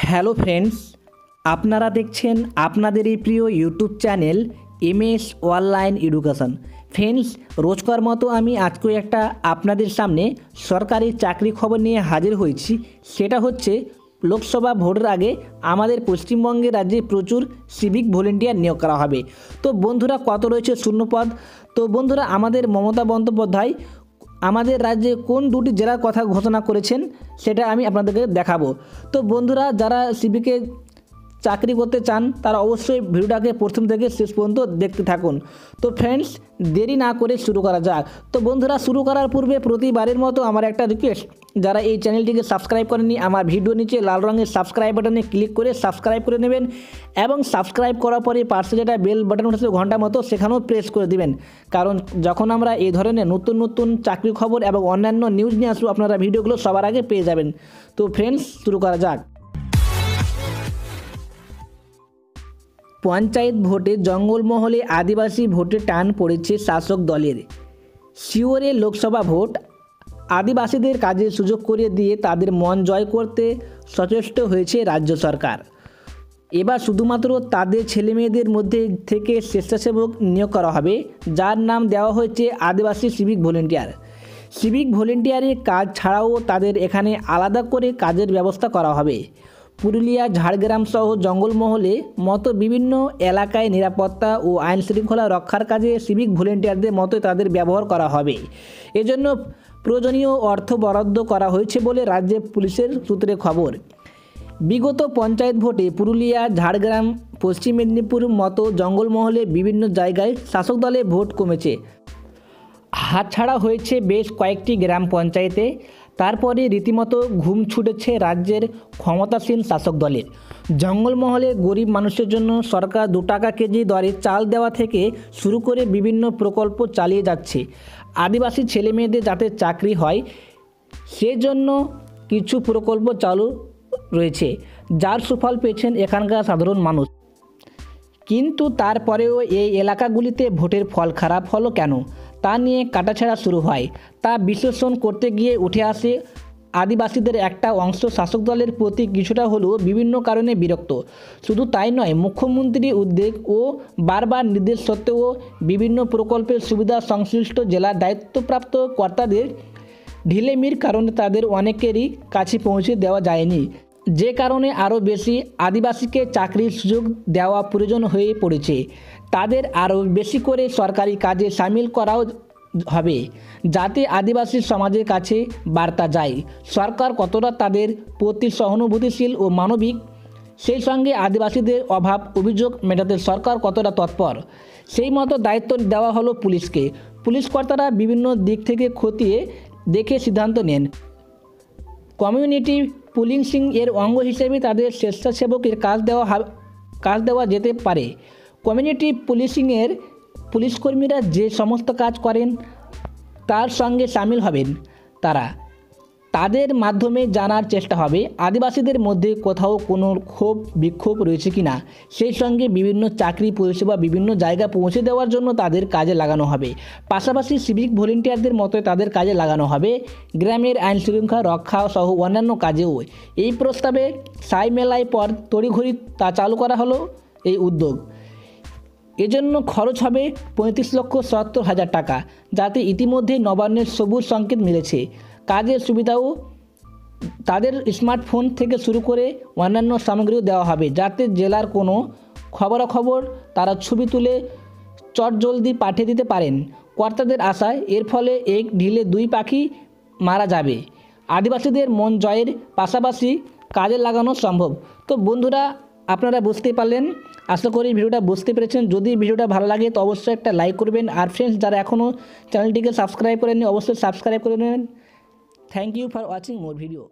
Hello friends, আপনারা দেখছেন আপনাদের এই প্রিয় YouTube channel MS online education. Friends, রোজকার মতো আমি আজকে একটা আপনাদের সামনে সরকারি চাকরি খবর নিয়ে হাজির হয়েছি। সেটা হচ্ছে লোকসভা ভোটের আগে আমাদের পশ্চিমবঙ্গের রাজ্যে প্রচুর সিভিক ভলেন্টিয়ার নিয়োগ করা হবে। তো বন্ধুরা, কত রয়েছে শূন্যপদ? তো বন্ধুরা, আমাদের মমতা বন্দ্যোপাধ্যায় আমাদের রাজ্যে কোন দুটি জেলার কথা ঘোষণা করেছেন সেটা আমি আপনাদেরকে দেখাবো। তো বন্ধুরা, যারা সিভিকে চাকরি করতে চান তারা অবশ্যই ভিডিওটাকে প্রথম থেকে শেষ পর্যন্ত দেখতে থাকুন। তো ফ্রেন্ডস, দেরি না করে শুরু করা যাক। তো বন্ধুরা, শুরু করার পূর্বে প্রতিবারের মতো আমার একটা রিকোয়েস্ট, যারা এই চ্যানেলটিকে সাবস্ক্রাইব করেননি, আমার ভিডিও নিচে লাল রঙের সাবস্ক্রাইব বাটনে ক্লিক করে সাবস্ক্রাইব করে নেবেন এবং সাবস্ক্রাইব করার পরে পাশে যেটা বেল বাটন উঠেছে ঘন্টা মতো, সেখানেও প্রেস করে দিবেন। কারণ যখন আমরা এই ধরনের নতুন নতুন চাকরি খবর এবং অন্যান্য নিউজ নিয়ে আসবো, আপনারা ভিডিওগুলো সবার আগে পেয়ে যাবেন। তো ফ্রেন্ডস, শুরু করা যাক। পঞ্চায়েত ভোটে জঙ্গলমহলে আদিবাসী ভোটে টান পড়েছে শাসক দলের। শিওরে লোকসভা ভোট আদিবাসীদের কাজের সুযোগ করে দিয়ে তাদের মন জয় করতে সচেষ্ট হয়েছে রাজ্য সরকার। এবার শুধুমাত্র তাদের ছেলেমেয়েদের মধ্যে থেকে স্বেচ্ছাসেবক নিয়োগ করা হবে, যার নাম দেওয়া হয়েছে আদিবাসী সিভিক ভলেন্টিয়ার। সিভিক ভলেন্টিয়ারের কাজ ছাড়াও তাদের এখানে আলাদা করে কাজের ব্যবস্থা করা হবে। পুরুলিয়া, ঝাড়গ্রাম সহ জঙ্গলমহলে মতো বিভিন্ন এলাকায় নিরাপত্তা ও আইন শৃঙ্খলা রক্ষার কাজে সিভিক ভলেন্টিয়ারদের মতো তাদের ব্যবহার করা হবে। এজন্য প্রয়োজনীয় অর্থ বরাদ্দ করা হয়েছে বলে রাজ্য পুলিশের সূত্রে খবর। বিগত পঞ্চায়েত ভোটে পুরুলিয়া, ঝাড়গ্রাম, পশ্চিম মেদিনীপুর মতো জঙ্গলমহলে বিভিন্ন জায়গায় শাসক দলে ভোট কমেছে, হাতছাড়া হয়েছে বেশ কয়েকটি গ্রাম পঞ্চায়েতে। তারপরে রীতিমতো ঘুম ছুটেছে রাজ্যের ক্ষমতাসীন শাসক দলের। জঙ্গলমহলে গরিব মানুষের জন্য সরকার 2 টাকা কেজি দরে চাল দেওয়া থেকে শুরু করে বিভিন্ন প্রকল্প চালিয়ে যাচ্ছে। আদিবাসী ছেলেমেয়েদের যাতে চাকরি হয় সেজন্য কিছু প্রকল্প চালু রয়েছে, যার সুফল পেয়েছেন এখানকার সাধারণ মানুষ। কিন্তু তারপরেও এই এলাকাগুলিতে ভোটের ফল খারাপ হলো কেন, তা নিয়ে কাটাছেঁড়া শুরু হয়। তা বিশ্লেষণ করতে গিয়ে উঠে আসে আদিবাসীদের একটা অংশ শাসক দলের প্রতি কিছুটা হলেও বিভিন্ন কারণে বিরক্ত। শুধু তাই নয়, মুখ্যমন্ত্রীর উদ্যোগ ও বারবার নির্দেশ সত্ত্বেও বিভিন্ন প্রকল্পের সুবিধা সংশ্লিষ্ট জেলার দায়িত্বপ্রাপ্ত কর্তাদের ঢিলেমির কারণে তাদের অনেকেরই কাছে পৌঁছে দেওয়া যায়নি, যে কারণে আরও বেশি আদিবাসীকে চাকরির সুযোগ দেওয়া প্রয়োজন হয়ে পড়েছে। তাদের আরও বেশি করে সরকারি কাজে সামিল করাও হবে, যাতে আদিবাসী সমাজের কাছে বার্তা যায় সরকার কতটা তাদের প্রতি সহানুভূতিশীল ও মানবিক, সেই সঙ্গে আদিবাসীদের অভাব অভিযোগ মেটাতে সরকার কতটা তৎপর, সেই মতো দায়িত্ব দেওয়া হলো পুলিশকে। পুলিশ কর্তারা বিভিন্ন দিক থেকে খতিয়ে দেখে সিদ্ধান্ত নেন। কমিউনিটি পুলিশিং এর অঙ্গ হিসেবে তাদের স্বেচ্ছাসেবকের কাজ দেওয়া যেতে পারে। কমিউনিটি পুলিশিংয়ের পুলিশকর্মীরা যে সমস্ত কাজ করেন তার সঙ্গে সামিল হবেন তাদের মাধ্যমে জানার চেষ্টা হবে আদিবাসীদের মধ্যে কোথাও কোনো ক্ষোভ বিক্ষোভ রয়েছে কিনা। সেই সঙ্গে বিভিন্ন চাকরি পরিষেবা বিভিন্ন জায়গায় পৌঁছে দেওয়ার জন্য তাদের কাজে লাগানো হবে। পাশাপাশি সিভিক ভলেন্টিয়ারদের মতো তাদের কাজে লাগানো হবে গ্রামের আইন শৃঙ্খলা রক্ষা সহ অন্যান্য কাজেও। এই প্রস্তাবে সাই মেলায় পর তড়িঘড়ি তা চালু করা হলো এই উদ্যোগ। এজন্য খরচ হবে 35,70,000 টাকা, যাতে ইতিমধ্যে নবান্নের সবুজ সংকেত মিলেছে। কাজের সুবিধাও তাদের স্মার্টফোন থেকে শুরু করে অন্যান্য সামগ্রীও দেওয়া হবে, যাতে জেলার কোনো খবরাখবর তারা ছবি তুলে চটজলদি পাঠিয়ে দিতে পারেন। কর্তাদের আশায় এর ফলে এক ঢিলে 2 পাখি মারা যাবে, আদিবাসীদের মন জয়ের পাশাপাশি কাজে লাগানো সম্ভব। তো বন্ধুরা, আপনারা বুঝতে পারলেন, আশা করি ভিডিওটা বুঝতে পেরেছেন। যদি ভিডিওটা ভালো লাগে তো অবশ্যই একটা লাইক করবেন, আর ফ্রেন্ডস যারা এখনও চ্যানেলটিকে সাবস্ক্রাইব করেননি অবশ্যই সাবস্ক্রাইব করে নেবেন। Thank you for watching more video.